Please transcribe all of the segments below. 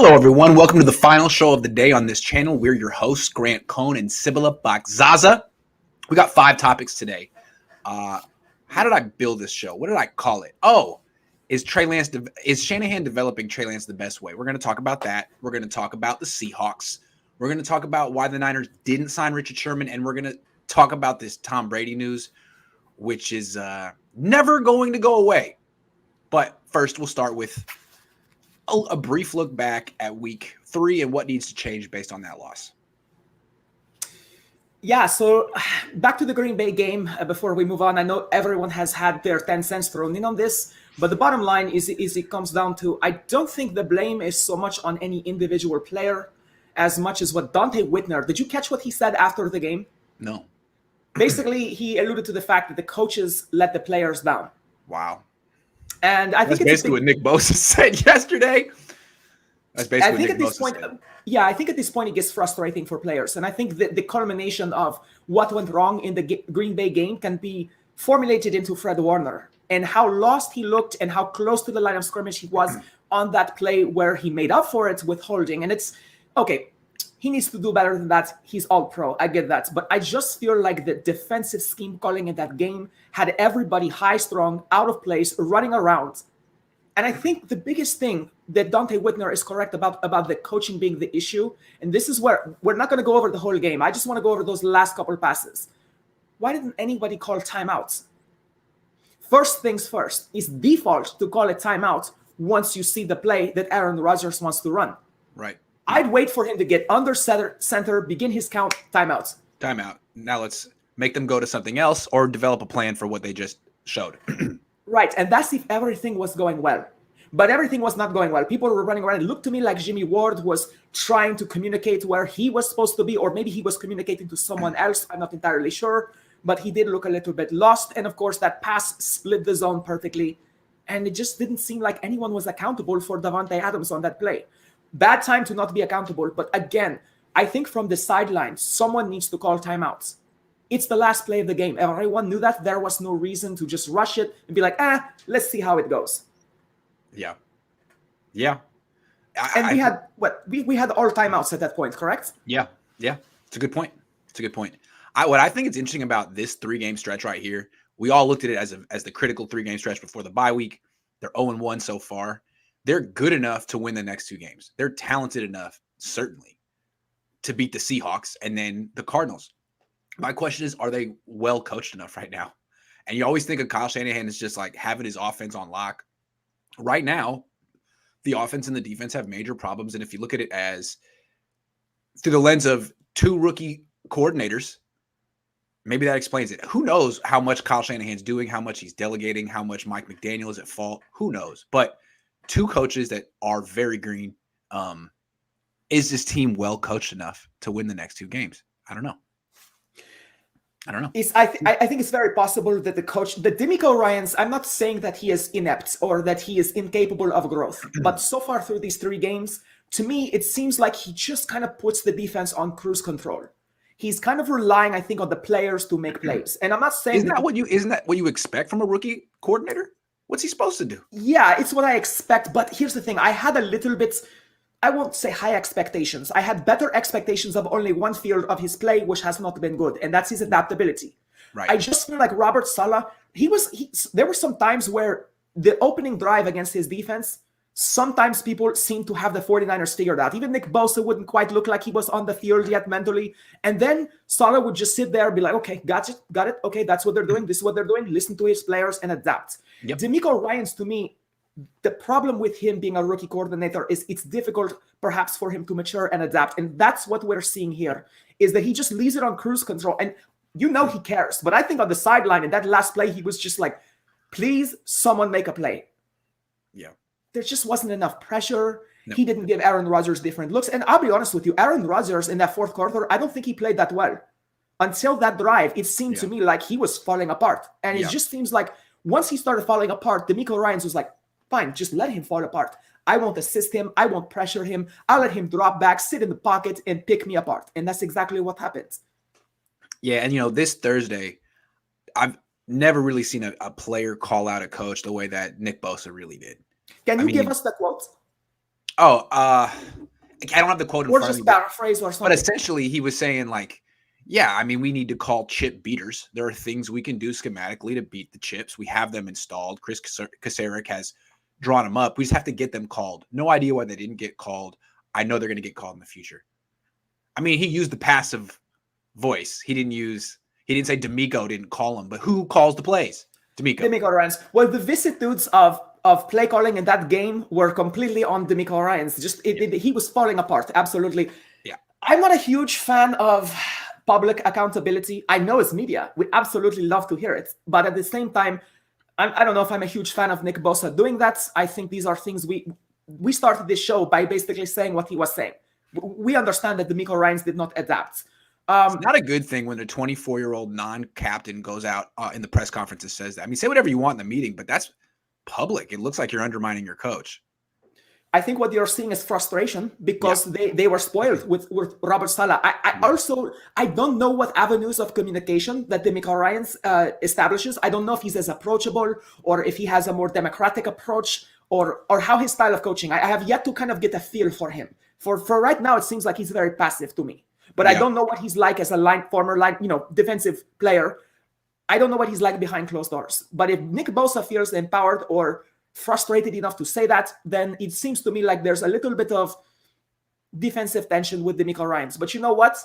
Hello, everyone. Welcome to the final show of the day on this channel. We're your hosts, Cohn and Sybilla Bakzaza. We got 5 topics today. How did I build this show? What did I call it? Oh, is Shanahan developing Trey Lance the best way? We're going to talk about that. We're going to talk about the Seahawks. We're going to talk about why the Niners didn't sign Richard Sherman, and we're going to talk about this Tom Brady news, which is never going to go away. But first, we'll start with a brief look back at week 3 and what needs to change based on that loss. Yeah, so back to the Green Bay game before we move on. I know everyone has had their 10 cents thrown in on this, but the bottom line is it comes down to, I don't think the blame is so much on any individual player as much as what Donte Whitner, did you catch what he said after the game? No. Basically, he alluded to the fact that the coaches let the players down. Wow. And I think that's basically what Nick Bosa said yesterday. That's basically what Nick Bosa said. Yeah, I think at this point it gets frustrating for players. And I think that the culmination of what went wrong in the Green Bay game can be formulated into Fred Warner and how lost he looked and how close to the line of scrimmage he was on that play where he made up for it with holding. And it's, okay, he needs to do better than that. He's all pro. I get that. But I just feel like the defensive scheme calling in that game had everybody high-strung, out of place, running around. And I think the biggest thing that Donte Whitner is correct about the coaching being the issue, and this is where we're not going to go over the whole game. I just want to go over those last couple passes. Why didn't anybody call timeouts? First things first, it's default to call a timeout once you see the play that Aaron Rodgers wants to run. Right. I'd wait for him to get under center, begin his count, timeouts. Timeout. Now let's make them go to something else or develop a plan for what they just showed. Right, and that's if everything was going well. But everything was not going well. People were running around. It looked to me like Jimmy Ward was trying to communicate where he was supposed to be, or maybe he was communicating to someone else. I'm not entirely sure, but he did look a little bit lost. And of course, that pass split the zone perfectly. And it just didn't seem like anyone was accountable for Davante Adams on that play. Bad time to not be accountable. But again, I think from the sideline, someone needs to call timeouts. It's the last play of the game. Everyone knew that. There was no reason to just rush it and be like, let's see how it goes. Yeah. Yeah. And we had all timeouts at that point, correct? Yeah. Yeah. It's a good point. What I think is interesting about this 3-game stretch right here, we all looked at it as the critical 3-game stretch before the bye week. They're 0-1 so far. They're good enough to win the next 2 games. They're talented enough, certainly, to beat the Seahawks and then the Cardinals. My question is, are they well coached enough right now? And you always think of Kyle Shanahan as just like having his offense on lock. Right now, the offense and the defense have major problems. And if you look at it as through the lens of 2 rookie coordinators, maybe that explains it. Who knows how much Kyle Shanahan's doing, how much he's delegating, how much Mike McDaniel is at fault. Who knows? But 2 coaches that are very green. Is this team well coached enough to win the next 2 games? I don't know. I think it's very possible that the DeMeco Ryans, I'm not saying that he is inept or that he is incapable of growth, but so far through these 3 games, to me, it seems like he just kind of puts the defense on cruise control. He's kind of relying, I think, on the players to make plays. And I'm not saying isn't that what you expect from a rookie coordinator? What's he supposed to do? Yeah, it's what I expect. But here's the thing. I had a little bit, I won't say high expectations. I had better expectations of only one field of his play, which has not been good. And that's his adaptability. Right. I just feel like Robert Saleh, there were some times where the opening drive against his defense, sometimes people seem to have the 49ers figured out. Even Nick Bosa wouldn't quite look like he was on the field yet mentally. And then Saleh would just sit there and be like, okay, got it. Okay, that's what they're doing. This is what they're doing. Listen to his players and adapt. Yep. DeMeco Ryans, to me, the problem with him being a rookie coordinator is it's difficult perhaps for him to mature and adapt. And that's what we're seeing here, is that he just leaves it on cruise control. And he cares. But I think on the sideline in that last play, he was just like, please, someone make a play. Yeah. There just wasn't enough pressure. No. He didn't give Aaron Rodgers different looks. And I'll be honest with you, Aaron Rodgers in that 4th quarter, I don't think he played that well. Until that drive, it seemed to me like he was falling apart. And it just seems like once he started falling apart, DeMeco Ryans was like, fine, just let him fall apart. I won't assist him. I won't pressure him. I'll let him drop back, sit in the pocket, and pick me apart. And that's exactly what happens. Yeah, and this Thursday, I've never really seen a player call out a coach the way that Nick Bosa really did. Can you give us the quote? Oh, I don't have the quote in Or front of just me, paraphrase or but something. essentially he was saying like, yeah, I mean, we need to call chip beaters. There are things we can do schematically to beat the chips. We have them installed. Chris Kasarik has drawn them up. We just have to get them called. No idea why they didn't get called. I know they're going to get called in the future. I mean, he used the passive voice. He didn't say D'Amico didn't call him, but who calls the plays? D'Amico. Ryans. Well, the vicissitudes of play calling in that game were completely on D'Amico Ryans. He was falling apart. Absolutely. Yeah. I'm not a huge fan of public accountability. I know it's media. We absolutely love to hear it. But at the same time, I don't know if I'm a huge fan of Nick Bosa doing that. I think these are things we started this show by basically saying what he was saying. We understand that D'Amico Ryans did not adapt. It's not a good thing when a 24-year-old non-captain goes out in the press conference and says that. I mean, say whatever you want in the meeting, but that's public. It looks like you're undermining your coach. I think what you're seeing is frustration because they were spoiled with Robert Saleh. I don't know what avenues of communication that D'Amico Ryans establishes. I don't know if he's as approachable or if he has a more democratic approach or how his style of coaching. I have yet to kind of get a feel for him. For right now, it seems like he's very passive to me. But I don't know what he's like as a former defensive player. I don't know what he's like behind closed doors. But if Nick Bosa feels empowered or frustrated enough to say that, then it seems to me like there's a little bit of defensive tension with D'Amico Ryans. But you know what?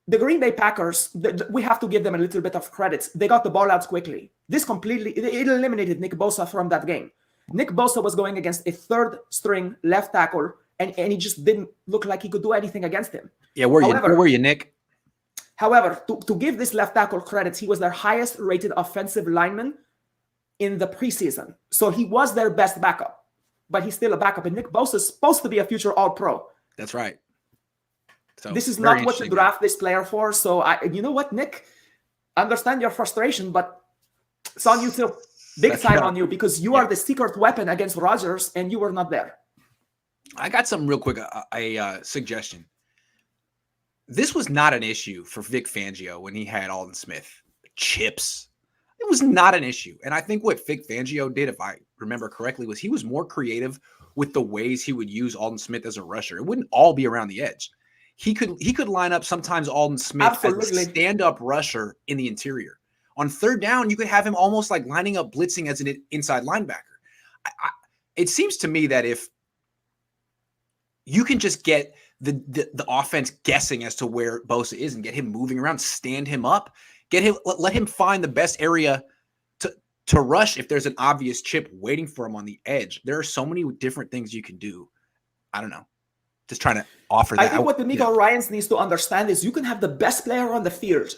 The Green Bay Packers, we have to give them a little bit of credit. They got the ball out quickly. It eliminated Nick Bosa from that game. Nick Bosa was going against a third-string left tackle, and he just didn't look like he could do anything against him. Yeah, where were you, Nick? However, to give this left tackle credit, he was their highest-rated offensive lineman in the preseason. So he was their best backup, but he's still a backup. And Nick Bosa is supposed to be a future All-Pro. That's right. So this is not what you draft this player for. So you know what, Nick? I understand your frustration, but it's on you too. Big time on you because you are the secret weapon against Rodgers, and you were not there. I got something real quick, a suggestion. This was not an issue for Vic Fangio when he had Aldon Smith. Chips. It was not an issue. And I think what Vic Fangio did, if I remember correctly, was he was more creative with the ways he would use Aldon Smith as a rusher. It wouldn't all be around the edge. He could line up sometimes Aldon Smith as a stand-up rusher in the interior. On third down, you could have him almost like lining up blitzing as an inside linebacker. It seems to me that if you can just get the offense guessing as to where Bosa is and get him moving around, stand him up, let him find the best area to rush if there's an obvious chip waiting for him on the edge. There are so many different things you can do. I don't know. Just trying to offer that. I think what D'Amico Ryans needs to understand is you can have the best player on the field,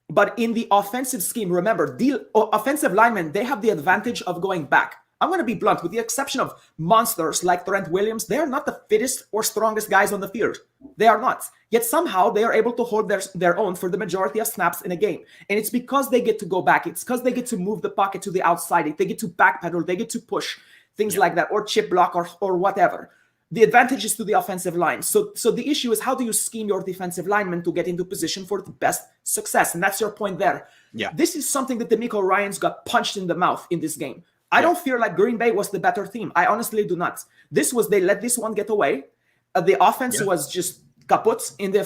but in the offensive scheme, remember, offensive linemen, they have the advantage of going back. I'm going to be blunt. With the exception of monsters like Trent Williams, they are not the fittest or strongest guys on the field. They are not. Yet somehow they are able to hold their own for the majority of snaps in a game. And it's because they get to go back. It's because they get to move the pocket to the outside. They get to backpedal. They get to push, things like that, or chip block or whatever. The advantage is to the offensive line. So the issue is, how do you scheme your defensive linemen to get into position for the best success? And that's your point there. Yeah. This is something that D'Amico Ryans got punched in the mouth in this game. I don't feel like Green Bay was the better team. I honestly do not. They let this one get away. The offense was just kaput in the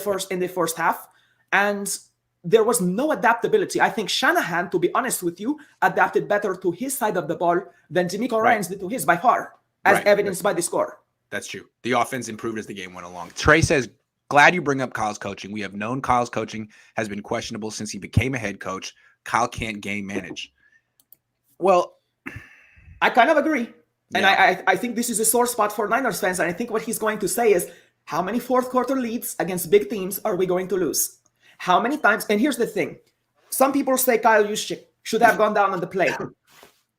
first half, and there was no adaptability. I think Shanahan, to be honest with you, adapted better to his side of the ball than D'Amico Ryans did to his by far, as evidenced by the score. That's true. The offense improved as the game went along. Trey says, glad you bring up Kyle's coaching. We have known Kyle's coaching has been questionable since he became a head coach. Kyle can't game manage. Well, I kind of agree. And I think this is a sore spot for Niners fans. And I think what he's going to say is, how many fourth quarter leads against big teams are we going to lose? How many times? And here's the thing. Some people say Kyle Juszczyk should have gone down on the play.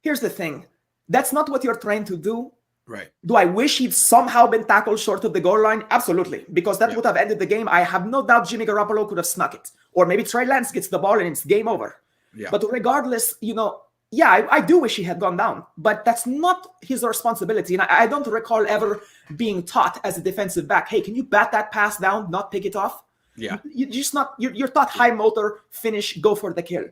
Here's the thing. That's not what you're trained to do. Right. Do I wish he'd somehow been tackled short of the goal line? Absolutely. Because that would have ended the game. I have no doubt Jimmy Garoppolo could have snuck it. Or maybe Trey Lance gets the ball and it's game over. Yeah. But regardless, I do wish he had gone down, but that's not his responsibility. And I don't recall ever being taught as a defensive back, hey, can you bat that pass down, not pick it off? Yeah. You're taught high motor, finish, go for the kill.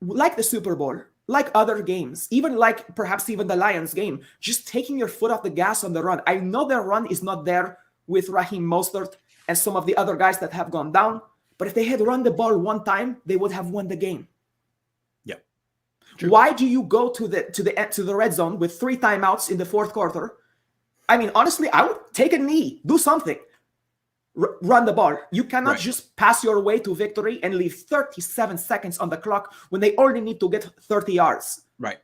Like the Super Bowl, like other games, even like perhaps even the Lions game, just taking your foot off the gas on the run. I know their run is not there with Raheem Mostert and some of the other guys that have gone down, but if they had run the ball one time, they would have won the game. Yep. True. Why do you go to the red zone with 3 timeouts in the fourth quarter? I mean, honestly, I would take a knee, do something. Run the ball. You cannot just pass your way to victory and leave 37 seconds on the clock when they only need to get 30 yards. Right.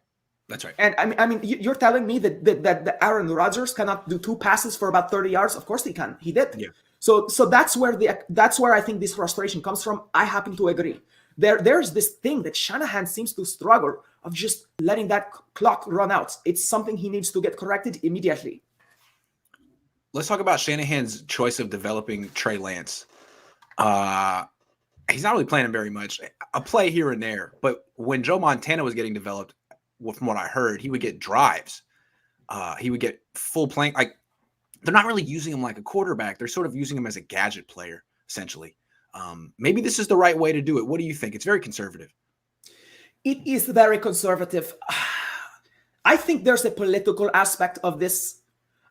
That's right. And I mean, you're telling me that Aaron Rodgers cannot do 2 passes for about 30 yards? Of course he can. He did. Yeah. So that's where I think this frustration comes from. I happen to agree. There's this thing that Shanahan seems to struggle of just letting that clock run out. It's something he needs to get corrected immediately. Let's talk about Shanahan's choice of developing Trey Lance. He's not really playing him very much. A play here and there. But when Joe Montana was getting developed, from what I heard, he would get drives. He would get full playing. Like, they're not really using him like a quarterback. They're sort of using him as a gadget player, essentially. Maybe this is the right way to do it. What do you think? It's very conservative. It is very conservative. I think there's a political aspect of this.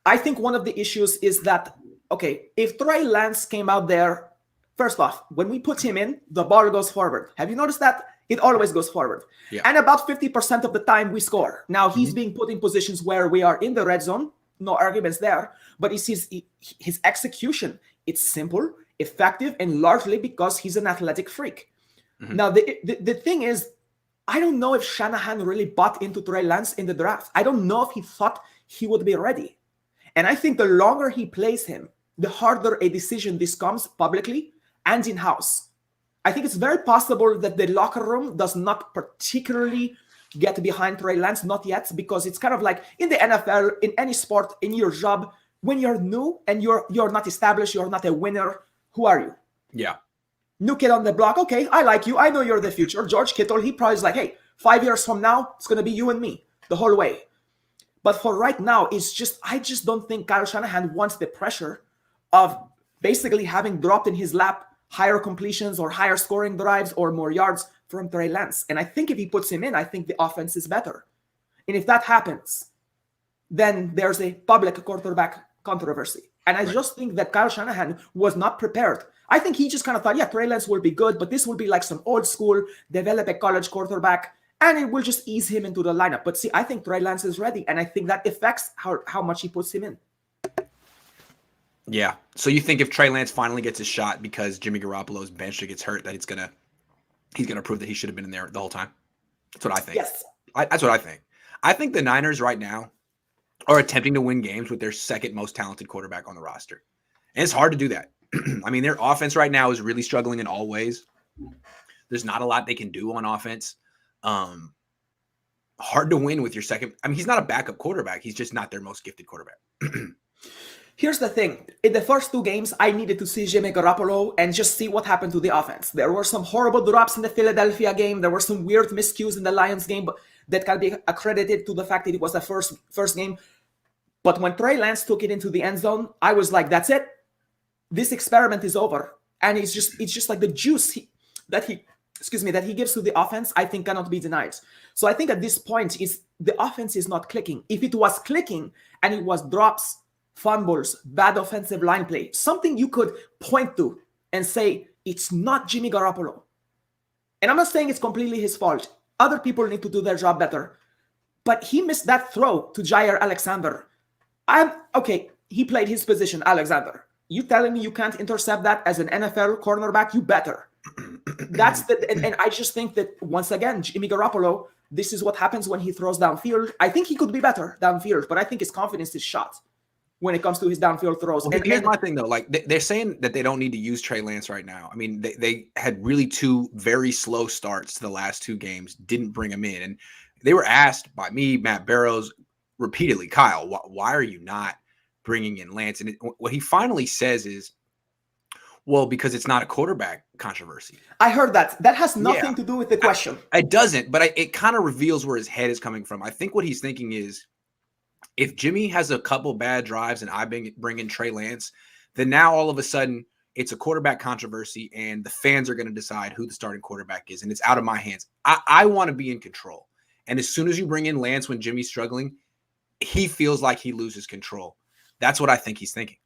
I think one of the issues is that, okay, if Trey Lance came out there, first off, when we put him in, the ball goes forward. Have you noticed that? It always goes forward. Yeah. And about 50% of the time we score. Now, he's being put in positions where we are in the red zone. No arguments there. But it's his execution. It's simple, effective, and largely because he's an athletic freak. Now, the thing is, I don't know if Shanahan really bought into Trey Lance in the draft. I don't know if he thought he would be ready. And I think the longer he plays him, the harder a decision this comes publicly and in-house. I think it's very possible that the locker room does not particularly get behind Trey Lance, not yet, because it's kind of like in the NFL, in any sport, in your job, when you're new and you're not established, you're not a winner, who are you? Yeah. New kid on the block. Okay, I like you. I know you're the future. George Kittle, he probably is like, hey, 5 years from now, it's going to be you and me the whole way. But for right now, I just don't think Kyle Shanahan wants the pressure of basically having dropped in his lap higher completions or higher scoring drives or more yards from Trey Lance. And I think if he puts him in, I think the offense is better. And if that happens, then there's a public quarterback controversy. And I just think that Kyle Shanahan was not prepared. I think he just kind of thought, yeah, Trey Lance will be good, but this will be like some old school, develop a college quarterback, and it will just ease him into the lineup. But see, I think Trey Lance is ready, and I think that affects how much he puts him in. Yeah. So you think if Trey Lance finally gets his shot because Jimmy Garoppolo's bench gets hurt, that he's gonna prove that he should have been in there the whole time? That's what I think. Yes. That's what I think. I think the Niners right now are attempting to win games with their second most talented quarterback on the roster. And it's hard to do that. I mean, their offense right now is really struggling in all ways. There's not a lot they can do on offense. Hard to win with your second. I mean, he's not a backup quarterback. He's just not their most gifted quarterback. Here's the thing. In the first 2 games, I needed to see Jimmy Garoppolo and just see what happened to the offense. There were some horrible drops in the Philadelphia game. There were some weird miscues in the Lions game that can be accredited to the fact that it was the first game. But when Trey Lance took it into the end zone, I was like, that's it. This experiment is over. And it's just like the juice that he gives to the offense, I think cannot be denied. So I think at this point, the offense is not clicking. If it was clicking and it was drops, fumbles, bad offensive line play, something you could point to and say, it's not Jimmy Garoppolo. And I'm not saying it's completely his fault. Other people need to do their job better. But he missed that throw to Jair Alexander. He played his position, Alexander. You telling me you can't intercept that as an NFL cornerback? You better. And I just think that, once again, Jimmy Garoppolo, this is what happens when he throws downfield. I think he could be better downfield, but I think his confidence is shot when it comes to his downfield throws. Well, here's my thing, though. Like, they're saying that they don't need to use Trey Lance right now. I mean, they had really 2 very slow starts to the last 2 games, didn't bring him in. And they were asked by me, Matt Barrows, repeatedly, Kyle, why are you not bringing in Lance? And what he finally says is, well, because it's not a quarterback controversy. I heard that. That has nothing to do with the question. It doesn't, but it kind of reveals where his head is coming from. I think what he's thinking is, if Jimmy has a couple bad drives and I bring in Trey Lance, then now all of a sudden it's a quarterback controversy and the fans are going to decide who the starting quarterback is, and it's out of my hands. I want to be in control. And as soon as you bring in Lance when Jimmy's struggling, he feels like he loses control. That's what I think he's thinking.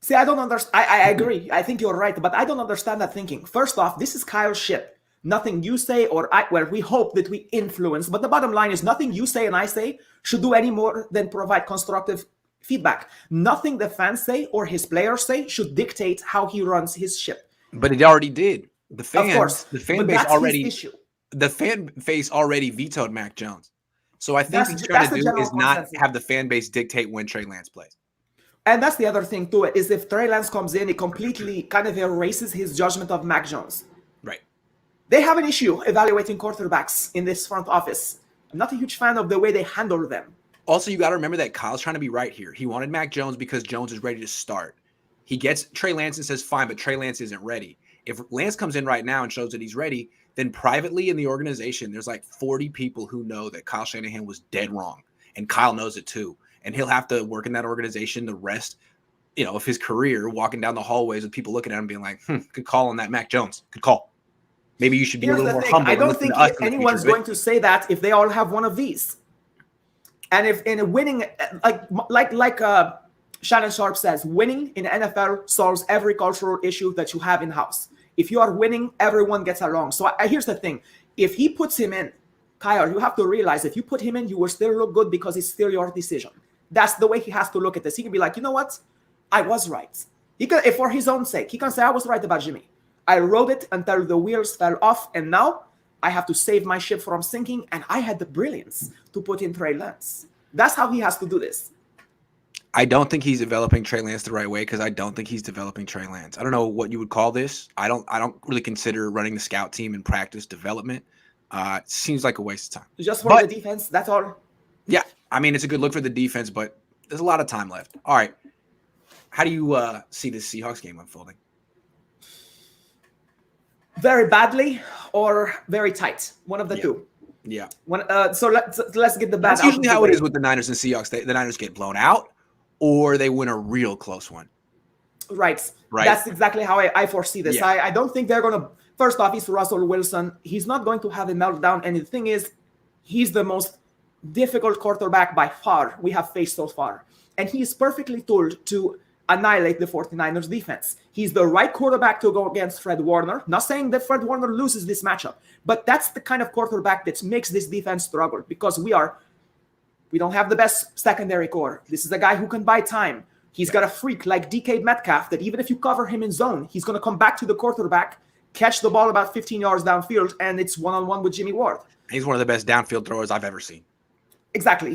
See, I don't understand. I agree. I think you're right, but I don't understand that thinking. First off, this is Kyle's ship. Nothing you say or I, well, we hope that we influence, but the bottom line is nothing you say and I say should do any more than provide constructive feedback. Nothing the fans say or his players say should dictate how he runs his ship. But it already did. Of course, the fan base already vetoed Mac Jones. So I think what he's trying to do is not have the fan base dictate when Trey Lance plays. And that's the other thing too, is if Trey Lance comes in, it completely kind of erases his judgment of Mac Jones. Right. They have an issue evaluating quarterbacks in this front office. I'm not a huge fan of the way they handle them. Also, you got to remember that Kyle's trying to be right here. He wanted Mac Jones because Jones is ready to start. He gets Trey Lance and says, fine, but Trey Lance isn't ready. If Lance comes in right now and shows that he's ready, then privately in the organization, there's like 40 people who know that Kyle Shanahan was dead wrong. And Kyle knows it too. And he'll have to work in that organization the rest, of his career, walking down the hallways with people looking at him being like, good call on that Mac Jones. Good call. Maybe you should be a little more humble. I don't think anyone's going to say that if they all have one of these. And if in a winning, like Shannon Sharp says, winning in NFL solves every cultural issue that you have in-house. If you are winning, everyone gets along. So here's the thing. If he puts him in, Kyle, you have to realize if you put him in, you will still look good because it's still your decision. That's the way he has to look at this. He can be like, you know what? I was right. He can, if for his own sake, he can say, I was right about Jimmy. I rode it until the wheels fell off, and now I have to save my ship from sinking, and I had the brilliance to put in Trey Lance. That's how he has to do this. I don't think he's developing Trey Lance the right way because I don't think he's developing Trey Lance. I don't know what you would call this. I don't really consider running the scout team and practice development. It seems like a waste of time. Just for the defense, that's all. Yeah, I mean, it's a good look for the defense, but there's a lot of time left. All right. How do you see this Seahawks game unfolding? Very badly or very tight. One of the two. Yeah. So let's get the bad. That's usually how it is with the Niners and Seahawks. The Niners get blown out or they win a real close one. Right. That's exactly how I foresee this. Yeah. I don't think they're going to – first off, it's Russell Wilson. He's not going to have a meltdown. And the thing is, he's the most difficult quarterback by far we have faced so far. And he is perfectly tooled to annihilate the 49ers defense. He's the right quarterback to go against Fred Warner. Not saying that Fred Warner loses this matchup, but that's the kind of quarterback that makes this defense struggle because we don't have the best secondary core. This is a guy who can buy time. He's got a freak like DK Metcalf that even if you cover him in zone, he's going to come back to the quarterback, catch the ball about 15 yards downfield, and it's one-on-one with Jimmy Ward. He's one of the best downfield throwers I've ever seen. Exactly.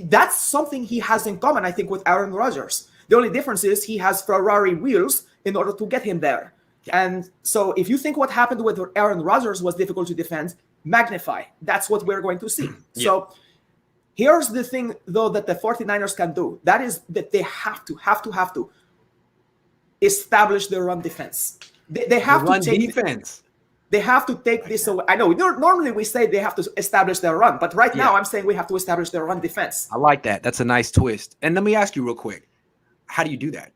That's something he has in common, I think, with Aaron Rodgers. The only difference is he has Ferrari wheels in order to get him there. Yeah. And so if you think what happened with Aaron Rodgers was difficult to defend, magnify. That's what we're going to see. Yeah. So here's the thing, though, that the 49ers can do. That is that they have to establish their run defense. They have to take defense. They have to take this away. I know normally we say they have to establish their run, but right now I'm saying we have to establish their run defense. I like that. That's a nice twist. And let me ask you real quick. How do you do that?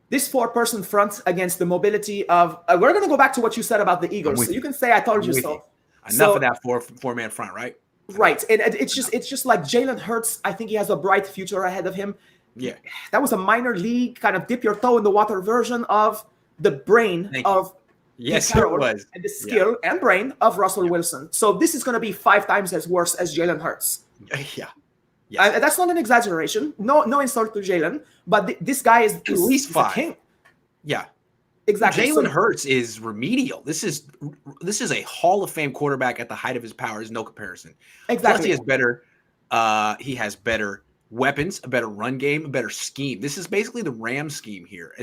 This 4-person front against the mobility of we're going to go back to what you said about the Eagles. So you can say I told you so. Enough of that four-man front, right? Right. And it's just like Jalen Hurts. I think he has a bright future ahead of him. Yeah. That was a minor league kind of dip your toe in the water version of the brain of Yes, it was. And the skill and brain of Russell Wilson. So this is going to be 5 times as worse as Jalen Hurts. Yeah. Yes. That's not an exaggeration. No insult to Jalen, but this guy is at least 5. King. Yeah, exactly. Jalen Hurts is remedial. This is a Hall of Fame quarterback at the height of his powers. No comparison. Exactly. Plus, he has better weapons, a better run game, a better scheme. This is basically the Rams scheme here.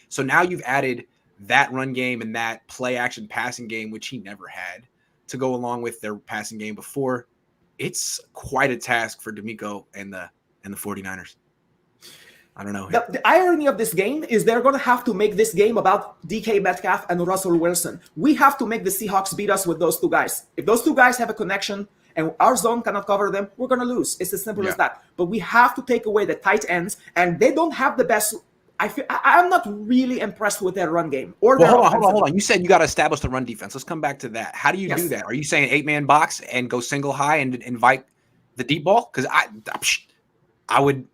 So now you've added that run game and that play action passing game, which he never had, to go along with their passing game before. It's quite a task for D'Amico and the 49ers. I don't know. The irony of this game is they're going to have to make this game about DK Metcalf and Russell Wilson. We have to make the Seahawks beat us with those 2 guys. If those 2 guys have a connection and our zone cannot cover them, we're going to lose. It's as simple as that. But we have to take away the tight ends, and they don't have the best I'm not really impressed with their run game or Well, their hold on. You said you got to establish the run defense. Let's come back to that. How do you do Yes. that? Are you saying 8-man box and go single high and invite the deep ball? Because I would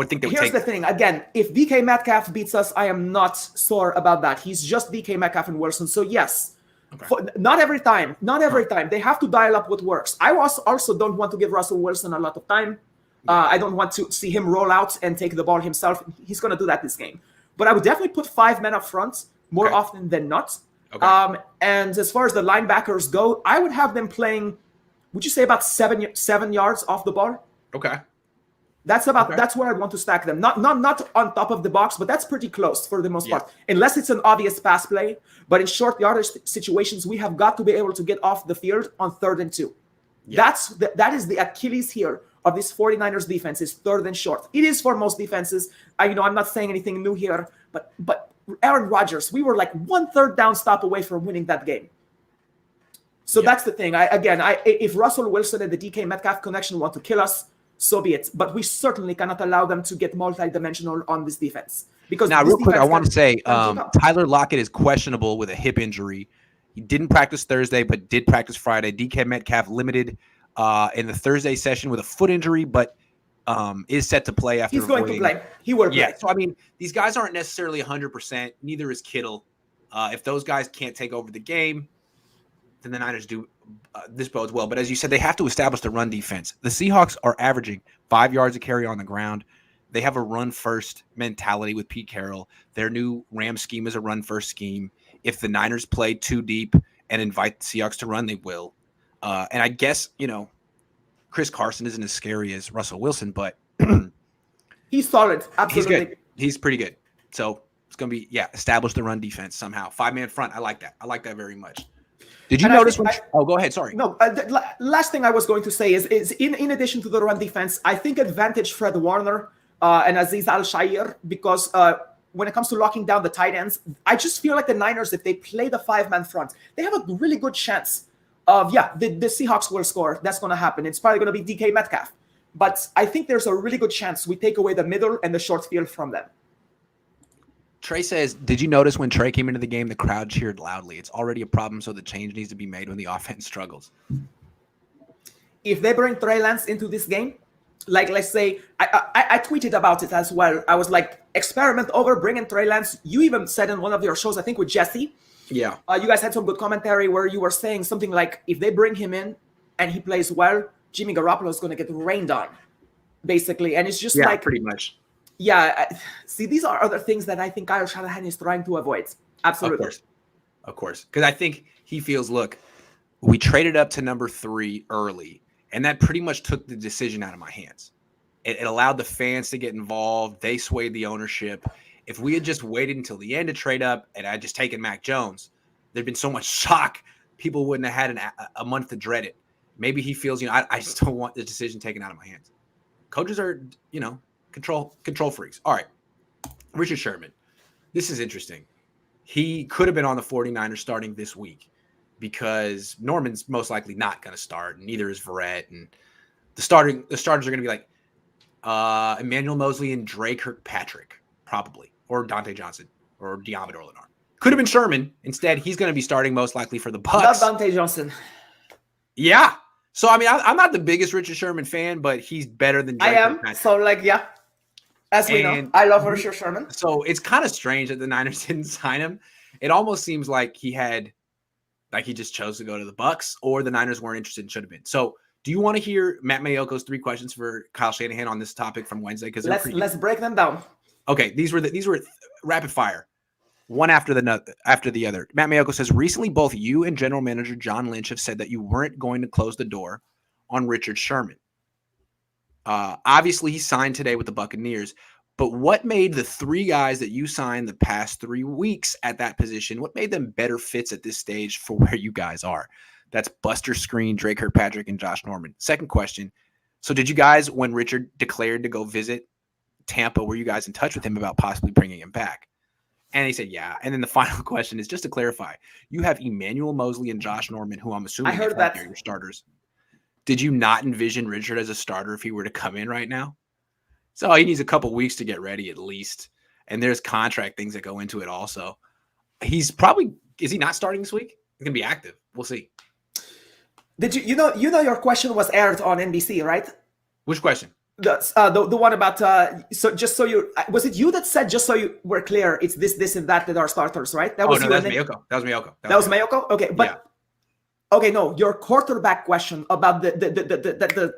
think they would Here's take the thing. Again, if DK Metcalf beats us, I am not sore about that. He's just DK Metcalf and Wilson. So yes, not every time. Not every time. They have to dial up what works. I also don't want to give Russell Wilson a lot of time. I don't want to see him roll out and take the ball himself. He's going to do that this game. But I would definitely put 5 men up front more often than not. Okay. And as far as the linebackers go, I would have them playing, would you say about 7 yards off the ball? Okay. That's where I want to stack them. Not on top of the box, but that's pretty close for the most part. Unless it's an obvious pass play. But in short yardage situations, we have got to be able to get off the field on 3rd and 2. Yeah. That is the Achilles heel of this 49ers defense, is 3rd and short. It is for most defenses. I'm not saying anything new here, but Aaron Rodgers, we were like 1 third down stop away from winning that game. So that's the thing. If Russell Wilson and the DK Metcalf connection want to kill us, so be it. But we certainly cannot allow them to get multidimensional on this defense. Because now, real quick, I want to say Tyler Lockett is questionable with a hip injury. He didn't practice Thursday, but did practice Friday. DK Metcalf limited in the Thursday session with a foot injury, but is set to play after. He's going to play. He will play. Yeah. So, I mean, these guys aren't necessarily 100%. Neither is Kittle. If those guys can't take over the game, then the Niners do. This bodes well. But as you said, they have to establish the run defense. The Seahawks are averaging 5 yards a carry on the ground. They have a run-first mentality with Pete Carroll. Their new Ram scheme is a run-first scheme. If the Niners play too deep and invite the Seahawks to run, they will. And I guess, Chris Carson isn't as scary as Russell Wilson, but he's solid. Absolutely. He's good. He's pretty good. So it's going to be, establish the run defense somehow. 5-man front. I like that. I like that very much. Did you notice go ahead. Sorry. No, last thing I was going to say is in addition to the run defense, I think advantage Fred Warner and Aziz Al-Shair, because when it comes to locking down the tight ends, I just feel like the Niners, if they play the 5-man front, they have a really good chance of, the Seahawks will score. That's going to happen. It's probably going to be DK Metcalf. But I think there's a really good chance we take away the middle and the short field from them. Trey says, did you notice when Trey came into the game, the crowd cheered loudly? It's already a problem, so the change needs to be made when the offense struggles. If they bring Trey Lance into this game, like let's say, I tweeted about it as well. I was like, experiment over, bring in Trey Lance. You even said in one of your shows, I think with Jesse, you guys had some good commentary where you were saying something like, if they bring him in and he plays well, Jimmy Garoppolo is going to get rained on, basically. And it's just pretty much. Yeah, see, these are other things that I think Kyle Shanahan is trying to avoid. Absolutely. Of course. Because I think he feels, look, we traded up to number 3 early, and that pretty much took the decision out of my hands. It allowed the fans to get involved. They swayed the ownership. If we had just waited until the end to trade up and I'd just taken Mac Jones, there'd been so much shock. People wouldn't have had a month to dread it. Maybe he feels, I just don't want the decision taken out of my hands. Coaches are, control freaks. All right. Richard Sherman. This is interesting. He could have been on the 49ers starting this week because Norman's most likely not going to start, and neither is Verrett. And the starters are going to be like Emmanuel Mosley and Dre Kirkpatrick, probably, or Dante Johnson or Diamador Lennar. Could have been Sherman. Instead, he's going to be starting most likely for the Bucs. Not Dante Johnson. Yeah. So, I mean, I'm not the biggest Richard Sherman fan, but he's better than Dre Kirkpatrick. So, as we know, I love Richard Sherman. So it's kind of strange that the Niners didn't sign him. It almost seems like he just chose to go to the Bucs, or the Niners weren't interested and should have been. So do you want to hear Matt Mayoko's 3 questions for Kyle Shanahan on this topic from Wednesday? Because let's break them down. Okay, these were rapid fire, one after the other. Matt Mayoko says, recently both you and General Manager John Lynch have said that you weren't going to close the door on Richard Sherman. Obviously, he signed today with the Buccaneers, but what made the 3 guys that you signed the past 3 weeks at that position, what made them better fits at this stage for where you guys are? That's Buster Screen, Dre Kirkpatrick, and Josh Norman. Second question. So did you guys, when Richard declared to go visit Tampa, were you guys in touch with him about possibly bringing him back? And he said, yeah. And then the final question is, just to clarify, you have Emmanuel Mosley and Josh Norman, who I'm assuming are your starters. Did you not envision Richard as a starter if he were to come in right now? So he needs a couple weeks to get ready at least. and there's contract things that go into it also. Is he not starting this week? He's going to be active. We'll see. Did you know your question was aired on NBC, right? Which question? The one about was it you that said, just so you were clear, it's this and that are starters, right? That was Mayoko. That was Mayoko. That was Mayoko. Okay, but okay, no, your quarterback question about the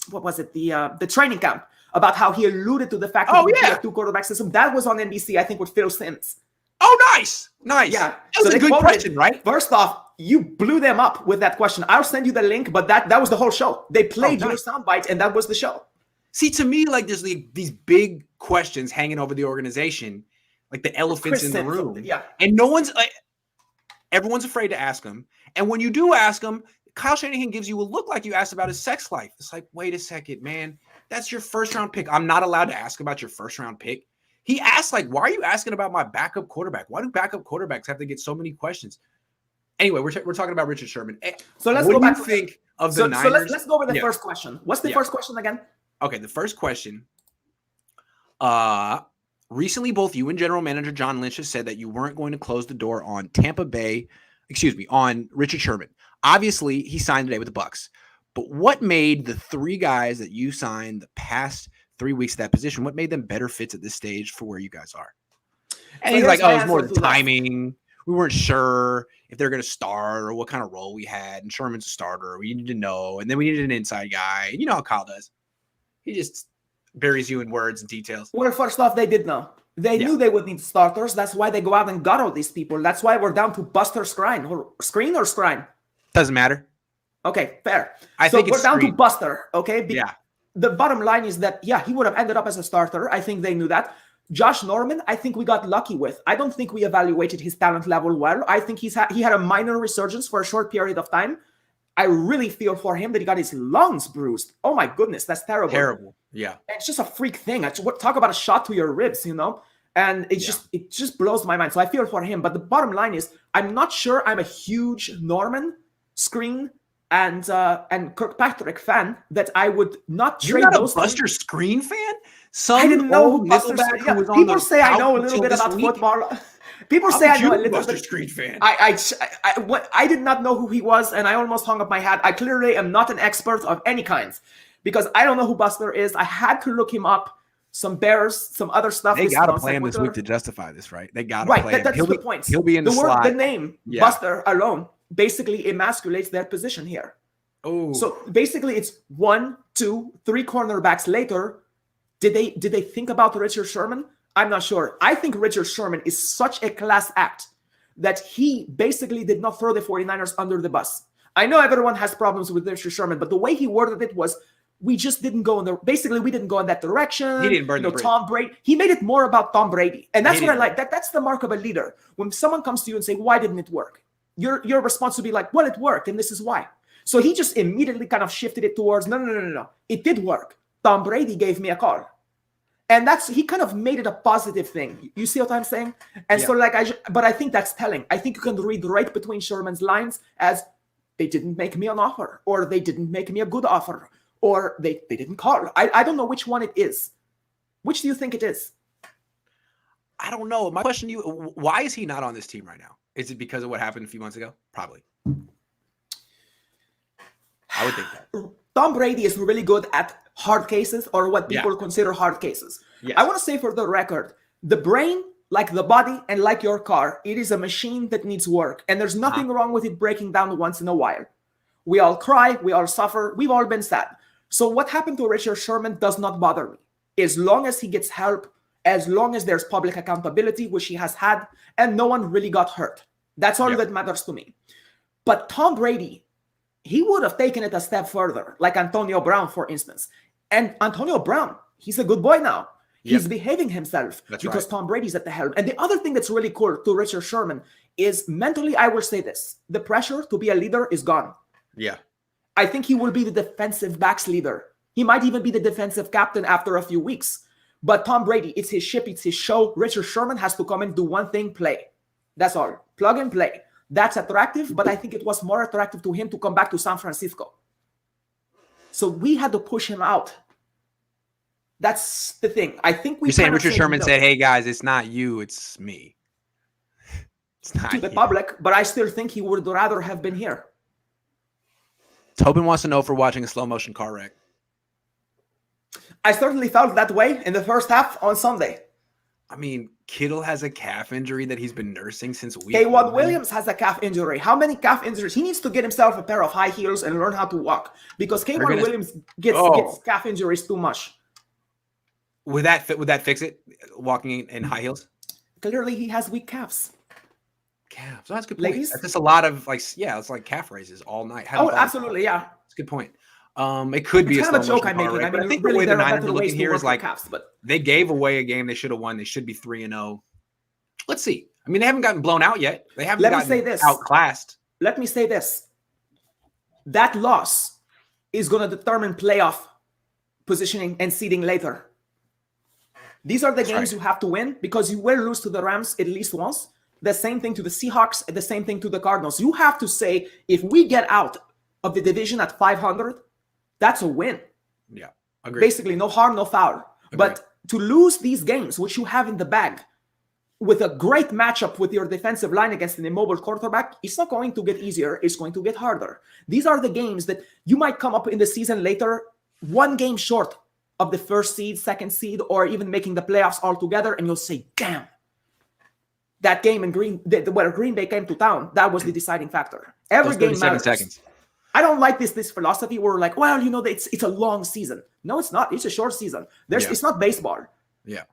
what was it, the training camp, about how he alluded to the fact that he had 2 quarterback system, that was on NBC, I think, with Phil Simms. Oh, nice. Yeah, that was a good question, right? First off, you blew them up with that question. I'll send you the link, but that was the whole show. They played your soundbite, and that was the show. See, to me, like, there's these big questions hanging over the organization, like the elephants in the room. Yeah. And everyone's afraid to ask them. And when you do ask them, Kyle Shanahan gives you a look like you asked about his sex life. It's like, wait a second, man. That's your first-round pick. I'm not allowed to ask about your first-round pick. He asked, like, why are you asking about my backup quarterback? Why do backup quarterbacks have to get so many questions? Anyway, we're talking about Richard Sherman. So let's go back to think of the Niners. So let's go over the first question. What's the first question again? Okay, the first question. Recently, both you and General Manager John Lynch have said that you weren't going to close the door on on Richard Sherman. Obviously, he signed today with the Bucs. But what made the 3 guys that you signed the past 3 weeks at that position, what made them better fits at this stage for where you guys are? And he's like, it's more the timing. We weren't sure if they're going to start or what kind of role we had. And Sherman's a starter. We needed to know. And then we needed an inside guy. And you know how Kyle does. He just buries you in words and details. Well, first off, they did know. They knew they would need starters. That's why they go out and got all these people. That's why we're down to Buster Skrine. Or Skrine? Doesn't matter. Okay, fair. I think we're down to Buster, okay? Yeah. The bottom line is that, he would have ended up as a starter. I think they knew that. Josh Norman, I think we got lucky with. I don't think we evaluated his talent level well. I think he had a minor resurgence for a short period of time. I really feel for him that he got his lungs bruised. Oh my goodness, that's terrible. Terrible, yeah. It's just a freak thing. Talk about a shot to your ribs, And it just blows my mind. So I feel for him. But the bottom line is, I'm not sure I'm a huge Norman, Skrine, and Kirkpatrick fan that I would not trade those. You're not a Buster Skrine fan? I didn't know who Buster Skrine. People say I know a little bit about football. People say I know a little Buster bit. Skrine fan. I did not know who he was, and I almost hung up my hat. I clearly am not an expert of any kind because I don't know who Buster is. I had to look him up. Some Bears, some other stuff. They got to play him this week to justify this, right? They got to play him. That's the point. He'll be in the slot. The name Buster alone basically emasculates their position here. Oh, so basically, it's 1, 2, 3 cornerbacks later. Did they think about Richard Sherman? I'm not sure. I think Richard Sherman is such a class act that he basically did not throw the 49ers under the bus. I know everyone has problems with Richard Sherman, but the way he worded it was, we just didn't go we didn't go in that direction. He didn't burn the bridge. Tom Brady. He made it more about Tom Brady. And that's what I like. That's the mark of a leader. When someone comes to you and say, why didn't it work? Your response would be like, well, it worked, and this is why. So he just immediately kind of shifted it towards, no. It did work. Tom Brady gave me a call. And he kind of made it a positive thing. You see what I'm saying? And so but I think that's telling. I think you can read right between Sherman's lines as they didn't make me an offer, or they didn't make me a good offer, or they didn't call. I don't know which one it is. Which do you think it is? I don't know. My question to you, why is he not on this team right now? Is it because of what happened a few months ago? Probably. I would think that. Tom Brady is really good at hard cases, or what people consider hard cases. Yes. I want to say for the record, the brain, like the body and like your car, it is a machine that needs work. And there's nothing wrong with it breaking down once in a while. We all cry, we all suffer, we've all been sad. So what happened to Richard Sherman does not bother me. As long as he gets help, as long as there's public accountability, which he has had, and no one really got hurt. That's all that matters to me. But Tom Brady, he would have taken it a step further, like Antonio Brown, for instance. And Antonio Brown, he's a good boy now. He's behaving himself because Tom Brady's at the helm. And the other thing that's really cool to Richard Sherman is mentally, I will say this, the pressure to be a leader is gone. Yeah. I think he will be the defensive backs leader. He might even be the defensive captain after a few weeks. But Tom Brady, it's his ship, it's his show. Richard Sherman has to come and do one thing, play. That's all. Plug and play. That's attractive, but I think it was more attractive to him to come back to San Francisco. So we had to push him out. That's the thing. I think You're saying Richard Sherman said, "Hey guys, it's not you, it's me." It's not to the you. public, but I still think he would rather have been here. Tobin wants to know if we're watching a slow motion car wreck. I certainly felt that way in the first half on Sunday. I mean, Kittle has a calf injury that he's been nursing since week Kaywan 1. Williams has a calf injury. How many calf injuries? He needs to get himself a pair of high heels and learn how to walk, because Kaywan Williams gets calf injuries too much. Would that fix it? Walking in high heels? Clearly, he has weak calves. Calves. So that's a good point. Ladies? That's just a lot of it's like calf raises all night. Absolutely, yeah. That's a good point. It could be kind of a joke I'm making. I mean, I think really, the way the there are Niners better are ways looking to here work is like calves, but they gave away a game they should have won. They should be 3-0. Let's see. I mean, they haven't gotten blown out yet. They haven't gotten outclassed. Let me say this. That loss is going to determine playoff positioning and seeding later. These are the games you have to win, because you will lose to the Rams at least once. The same thing to the Seahawks, and the same thing to the Cardinals. You have to say, if we get out of the division at 500, that's a win. Yeah, agreed. Basically, no harm, no foul. Agreed. But to lose these games, which you have in the bag, with a great matchup with your defensive line against an immobile quarterback, it's not going to get easier. It's going to get harder. These are the games that you might come up in the season later, one game short of the first seed, second seed, or even making the playoffs altogether, and you'll say, damn, that game in where Green Bay came to town, that was the deciding factor. Every game matters. Seconds. I don't like this philosophy where we're like, well, it's a long season. No, it's not. It's a short season. It's not baseball. Yeah.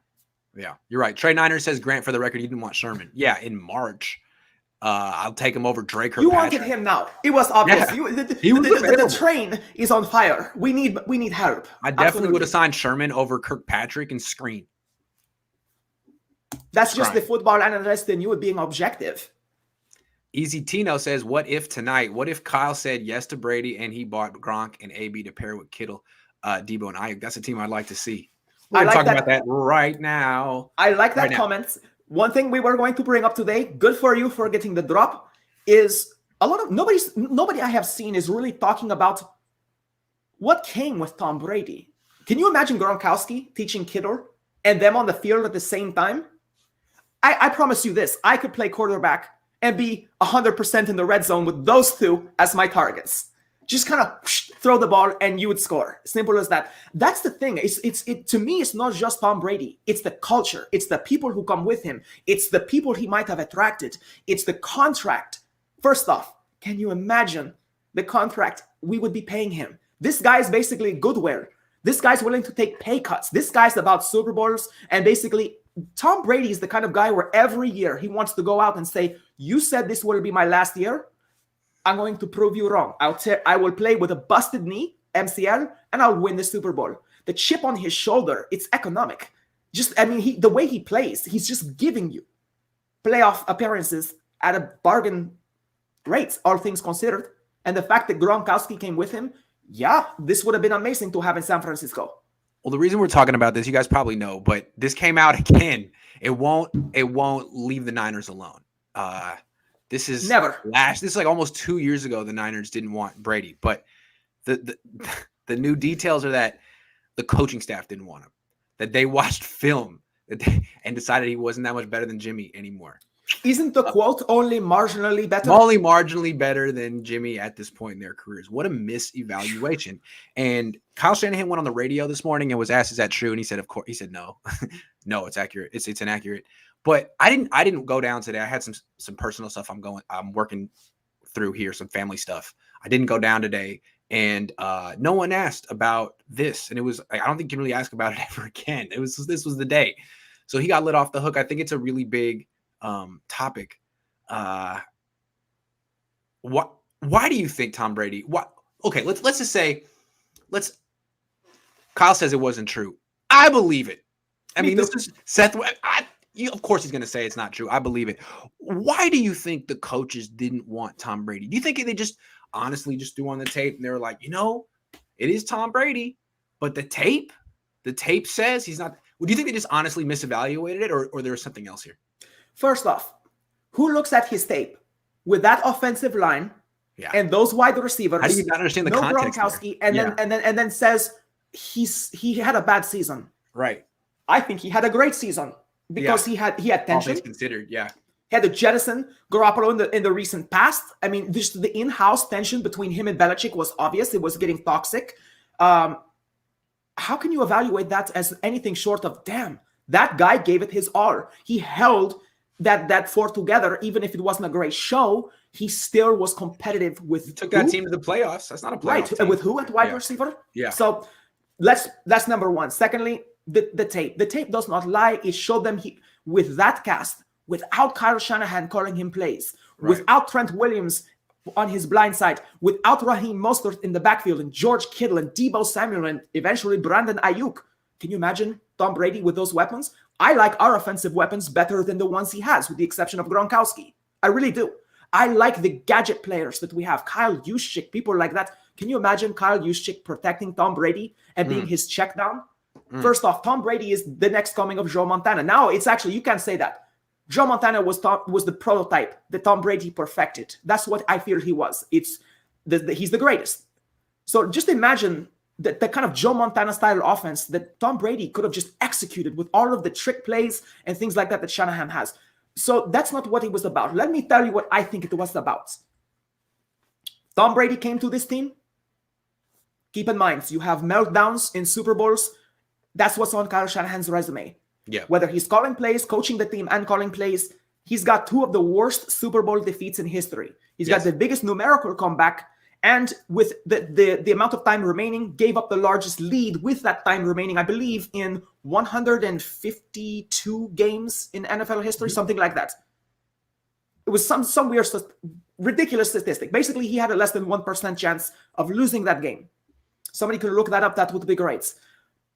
Yeah, you're right. Trey Niner says, Grant, for the record, you didn't want Sherman. Yeah, in March. I'll take him over Drake or You Patrick. Wanted him now. It was obvious. Yeah. The train is on fire. We need help. I definitely would have signed Sherman over Kirkpatrick and Screen. That's just the football analyst and you being objective. Easy Tino says, what if tonight? What if Kyle said yes to Brady and he bought Gronk and AB to pair with Kittle, Debo, and Ayuk? That's a team I'd like to see. We're talking about that right now. I like that comment. One thing we were going to bring up today, good for you for getting the drop, is a lot of nobody I have seen is really talking about what came with Tom Brady. Can you imagine Gronkowski teaching Kittle and them on the field at the same time? I promise you this, I could play quarterback and be 100% in the red zone with those two as my targets. Just kind of throw the ball and you would score. Simple as that. That's the thing. It to me, it's not just Tom Brady. It's the culture. It's the people who come with him. It's the people he might have attracted. It's the contract. First off, can you imagine the contract we would be paying him? This guy's basically goodwill. This guy's willing to take pay cuts. This guy's about Super Bowls. And basically, Tom Brady is the kind of guy where every year he wants to go out and say, you said this will be my last year. I'm going to prove you wrong. I will play with a busted knee, MCL, and I'll win the Super Bowl. The chip on his shoulder, it's economic. The way he plays, he's just giving you playoff appearances at a bargain rate, all things considered. And the fact that Gronkowski came with him, this would have been amazing to have in San Francisco. Well, the reason we're talking about this, you guys probably know, but this came out again. It won't leave the Niners alone. This is never. This is like almost 2 years ago. The Niners didn't want Brady, but the new details are that the coaching staff didn't want him. That they watched film and decided he wasn't that much better than Jimmy anymore. Isn't the quote only marginally better? Only marginally better than Jimmy at this point in their careers. What a misevaluation. And Kyle Shanahan went on the radio this morning and was asked, "Is that true?" And he said, "Of course." He said, "No, no, it's accurate. It's inaccurate." But I didn't go down today. I had some personal stuff I'm working through here, some family stuff. I didn't go down today, and no one asked about this. And it was, I don't think you can really ask about it ever again. This was the day. So he got lit off the hook. I think it's a really big topic. Why do you think Tom Brady? Okay, let's just say, Kyle says it wasn't true. I believe it. I mean, this is Seth. Of course he's going to say it's not true. I believe it. Why do you think the coaches didn't want Tom Brady? Do you think they just honestly just threw on the tape and they were like, it is Tom Brady, but the tape says he's not. Well, do you think they just honestly misevaluated it, or there was something else here? First off, who looks at his tape with that offensive line and those wide receivers? How do you not understand the context? Gronkowski, and then says he had a bad season. Right. I think he had a great season because he had All tension. things considered, yeah. He had to jettison Garoppolo in the recent past. I mean, just the in-house tension between him and Belichick was obvious. It was getting toxic. How can you evaluate that as anything short of, damn, that guy gave it his all. He held that four together, even if it wasn't a great show. He still was competitive with He took that team to the playoffs. That's not a playoff team. With who at wide receiver? Yeah. So that's number one. Secondly, the tape. The tape does not lie. It showed them with that cast, without Kyle Shanahan calling him plays, without Trent Williams on his blind side, without Raheem Mostert in the backfield, and George Kittle and Deebo Samuel, and eventually Brandon Ayuk. Can you imagine Tom Brady with those weapons? I like our offensive weapons better than the ones he has, with the exception of Gronkowski. I really do. I like the gadget players that we have. Kyle Juszczyk, people like that. Can you imagine Kyle Juszczyk protecting Tom Brady and being his check down? First off, Tom Brady is the next coming of Joe Montana. Now, it's actually, you can't say that. Joe Montana was the prototype that Tom Brady perfected. That's what I feel he was. He's the greatest. So just imagine the kind of Joe Montana style offense that Tom Brady could have just executed with all of the trick plays and things like that Shanahan has. So that's not what it was about. Let me tell you what I think it was about. Tom Brady came to this team. Keep in mind, you have meltdowns in Super Bowls. That's what's on Kyle Shanahan's resume. Yeah. Whether he's calling plays, coaching the team, and calling plays, he's got two of the worst Super Bowl defeats in history. He's got the biggest numerical comeback, and with the amount of time remaining, gave up the largest lead with that time remaining, I believe, in 152 games in NFL history, something like that. It was some weird, ridiculous statistic. Basically, he had a less than 1% chance of losing that game. Somebody could look that up. That would be great.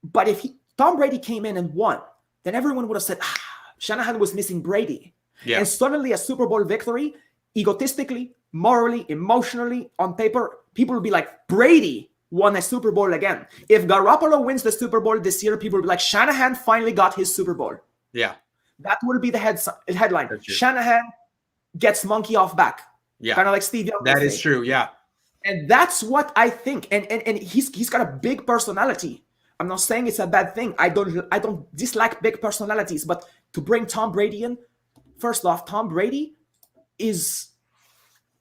But if Tom Brady came in and won, then everyone would have said, Shanahan was missing Brady. Yeah. And suddenly a Super Bowl victory, egotistically, morally, emotionally, on paper, people will be like, Brady won a Super Bowl again. If Garoppolo wins the Super Bowl this year, people will be like, Shanahan finally got his Super Bowl. Yeah. That will be the headline. Shanahan gets monkey off back. Yeah. Kind of like Steve Young. That is true, yeah. And that's what I think. And he's got a big personality. I'm not saying it's a bad thing. I don't dislike big personalities, but to bring Tom Brady in, first off, Tom Brady is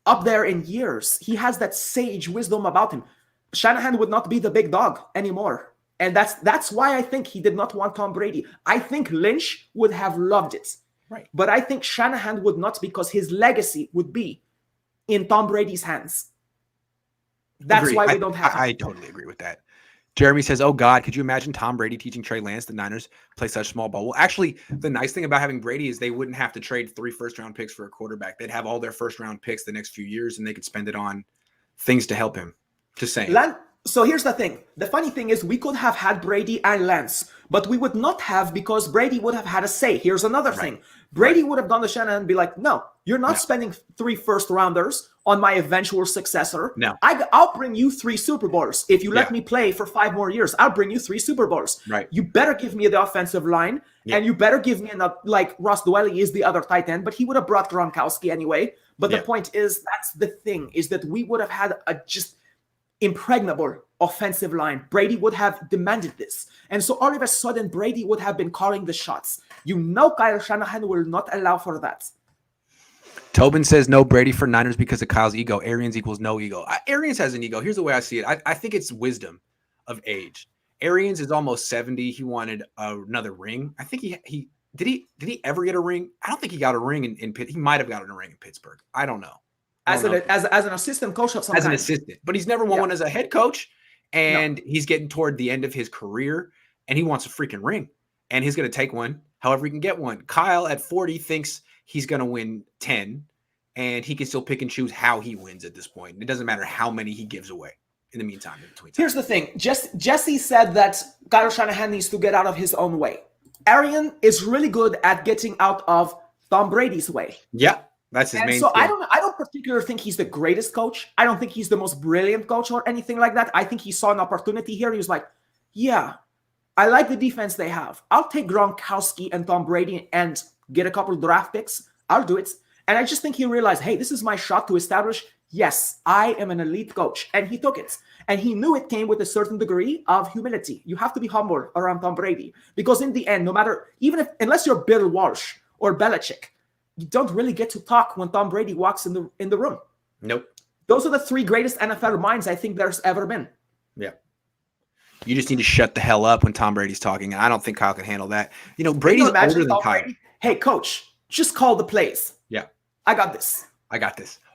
up there in years. He has that sage wisdom about him. Shanahan would not be the big dog anymore. And that's why I think he did not want Tom Brady. I think Lynch would have loved it. Right. But I think Shanahan would not, because his legacy would be in Tom Brady's hands. That's why we don't have him. I totally agree with that. Jeremy says, oh, God, could you imagine Tom Brady teaching Trey Lance the Niners play such small ball? Well, actually, the nice thing about having Brady is they wouldn't have to trade 3 first-round picks for a quarterback. They'd have all their first-round picks the next few years, and they could spend it on things to help him. Just saying. So here's the thing. The funny thing is we could have had Brady and Lance, but we would not have, because Brady would have had a say. Here's another thing. Brady would have gone to Shanahan and be like, no, you're not spending 3 first-rounders on my eventual successor. No. I'll bring you 3 Super Bowls. If you let me play for 5 more years, I'll bring you 3 Super Bowls. Right. You better give me the offensive line, and you better give me like Ross Dwelly is the other tight end, but he would have brought Gronkowski anyway. But the point is, that's the thing, is that we would have had a just impregnable offensive line. Brady would have demanded this. And so all of a sudden, Brady would have been calling the shots. You know Kyle Shanahan will not allow for that. Tobin says no Brady for Niners because of Kyle's ego. Arians equals no ego. Arians has an ego. Here's the way I see it. I think it's wisdom of age. Arians is almost 70. He wanted another ring. I think he did he ever get a ring? I don't think he got a ring in Pitt. He might have gotten a ring in Pittsburgh. I don't know. As an assistant coach of some as kind. An assistant, but he's never won one as a head coach, and he's getting toward the end of his career, and he wants a freaking ring, and he's going to take one however he can get one. Kyle at 40 thinks he's going to win 10, and he can still pick and choose how he wins at this point. It doesn't matter how many he gives away in the meantime. In between time. Here's the thing. Jesse said that Kyle Shanahan needs to get out of his own way. Arian is really good at getting out of Tom Brady's way. Yeah. That's his main so thing. I don't particularly think he's the greatest coach. I don't think he's the most brilliant coach or anything like that. I think he saw an opportunity here. He was like, yeah, I like the defense they have. I'll take Gronkowski and Tom Brady and get a couple draft picks. I'll do it. And I just think he realized, hey, this is my shot to establish yes, I am an elite coach. And he took it. And he knew it came with a certain degree of humility. You have to be humble around Tom Brady. Because in the end, no matter, unless you're Bill Walsh or Belichick, you don't really get to talk when Tom Brady walks in the room. Nope. Those are the three greatest NFL minds I think there's ever been. Yeah. You just need to shut the hell up when Tom Brady's talking. I don't think Kyle can handle that. Brady's older than Tom Kyle. Brady? Hey, coach, just call the plays. Yeah. I got this.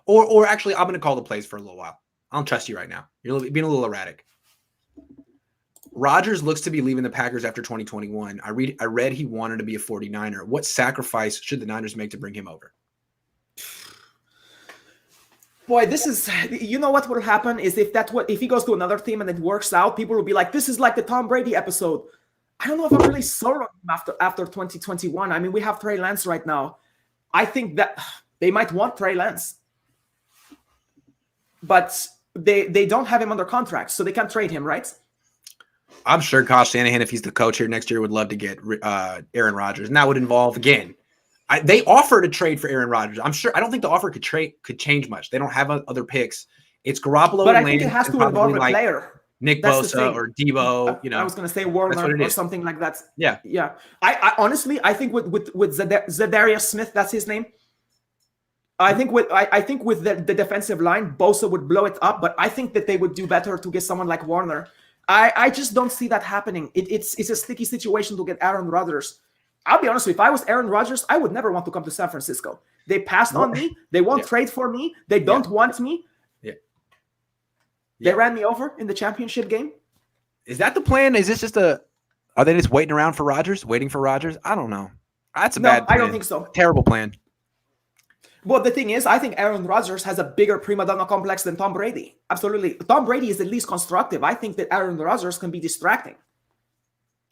Or actually, I'm going to call the plays for a little while. I don't trust you right now. You're being a little erratic. Rodgers looks to be leaving the Packers after 2021. I read he wanted to be a 49er. What sacrifice should the Niners make to bring him over? Boy, this is, what will happen is if he goes to another team and it works out, people will be like, this is like the Tom Brady episode. I don't know if I'm really sold on him after 2021. I mean, we have Trey Lance right now. I think that they might want Trey Lance, but they don't have him under contract, so they can't trade him, right? I'm sure Kyle Shanahan, if he's the coach here next year, would love to get Aaron Rodgers, and that would involve, again, they offered a trade for Aaron Rodgers. I don't think the offer could change much. They don't have other picks. It's Garoppolo, but I and think it has to involve a player. Nick Bosa or Debo. I was going to say Warner or something like that. Yeah. I honestly, I think with Zadarius Smith, that's his name. I think with the defensive line, Bosa would blow it up, but I think that they would do better to get someone like Warner. I just don't see that happening. It's a sticky situation to get Aaron Rodgers. I'll be honest with you, if I was Aaron Rodgers, I would never want to come to San Francisco. They passed on me. They won't trade for me. They don't want me. Yeah. They ran me over in the championship game. Is that the plan? Is this just are they just waiting around for Rodgers? Waiting for Rodgers? I don't know. That's a bad plan. I don't think so. Terrible plan. Well, the thing is, I think Aaron Rodgers has a bigger prima donna complex than Tom Brady. Absolutely. Tom Brady is the least constructive. I think that Aaron Rodgers can be distracting.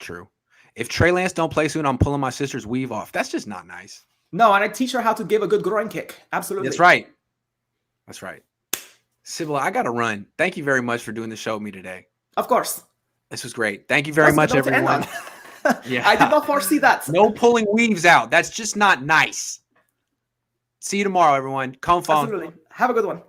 True. If Trey Lance don't play soon, I'm pulling my sister's weave off. That's just not nice. No, and I teach her how to give a good groin kick. Absolutely. That's right. Sybilla, I got to run. Thank you very much for doing the show with me today. Of course. This was great. Thank you very much, everyone. Yeah. I did not foresee that. No pulling weaves out. That's just not nice. See you tomorrow, everyone. Come phone. Absolutely. Have a good one.